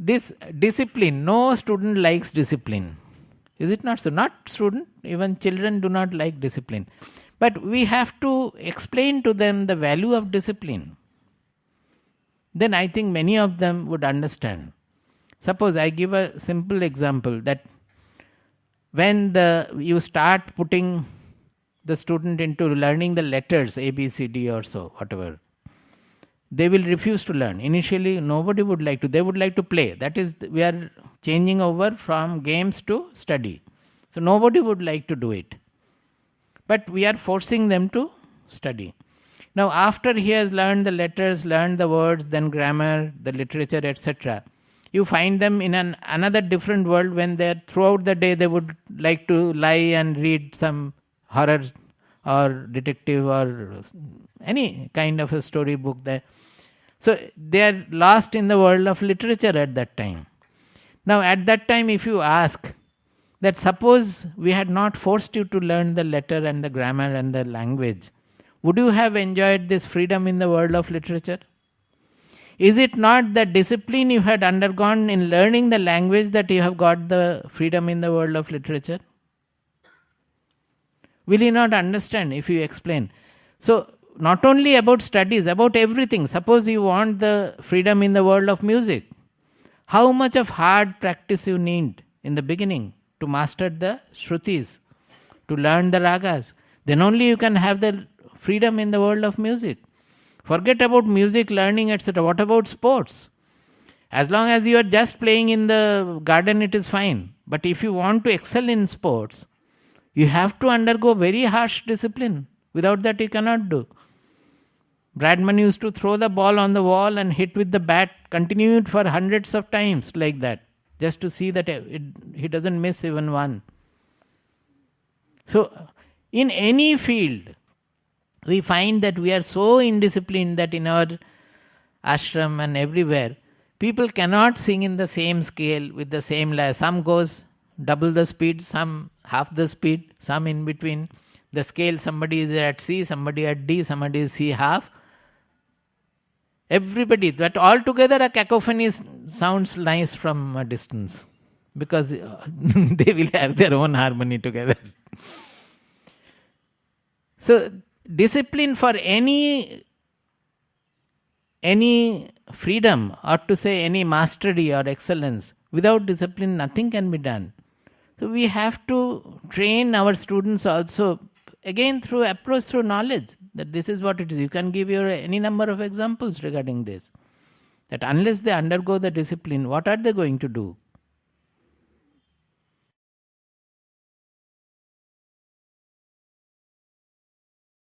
this discipline, no student likes discipline. Is it not so? Not student, even children do not like discipline. But we have to explain to them the value of discipline. Then I think many of them would understand. Suppose I give a simple example that when you start putting the student into learning the letters A, B, C, D or so, whatever, they will refuse to learn. Initially, nobody would like to. They would like to play. That is, we are changing over from games to study. So nobody would like to do it. But we are forcing them to study. Now, after he has learned the letters, learned the words, then grammar, the literature, etc., you find them in another different world when they are throughout the day they would like to lie and read some horror or detective or any kind of a story book there. So they are lost in the world of literature at that time. Now at that time, if you ask that suppose we had not forced you to learn the letter and the grammar and the language, would you have enjoyed this freedom in the world of literature? Is it not the discipline you had undergone in learning the language that you have got the freedom in the world of literature? Will you not understand if you explain? So, not only about studies, about everything. Suppose you want the freedom in the world of music. How much of hard practice you need in the beginning to master the shrutis, to learn the ragas. Then only you can have the freedom in the world of music. Forget about music, learning, etc. What about sports? As long as you are just playing in the garden, it is fine. But if you want to excel in sports, you have to undergo very harsh discipline. Without that, you cannot do. Bradman used to throw the ball on the wall and hit with the bat, continued for hundreds of times like that, just to see that he doesn't miss even one. So, in any field, we find that we are so indisciplined that in our ashram and everywhere, people cannot sing in the same scale with the same level. Some goes double the speed, some half the speed, some in between. The scale, somebody is at C, somebody at D, somebody is C half. Everybody, that all together a cacophony sounds nice from a distance because they will have their own harmony together. So, discipline for any freedom, or to say any mastery or excellence, without discipline nothing can be done. So we have to train our students also, again through approach, through knowledge, that this is what it is. You can give your any number of examples regarding this. That unless they undergo the discipline, what are they going to do?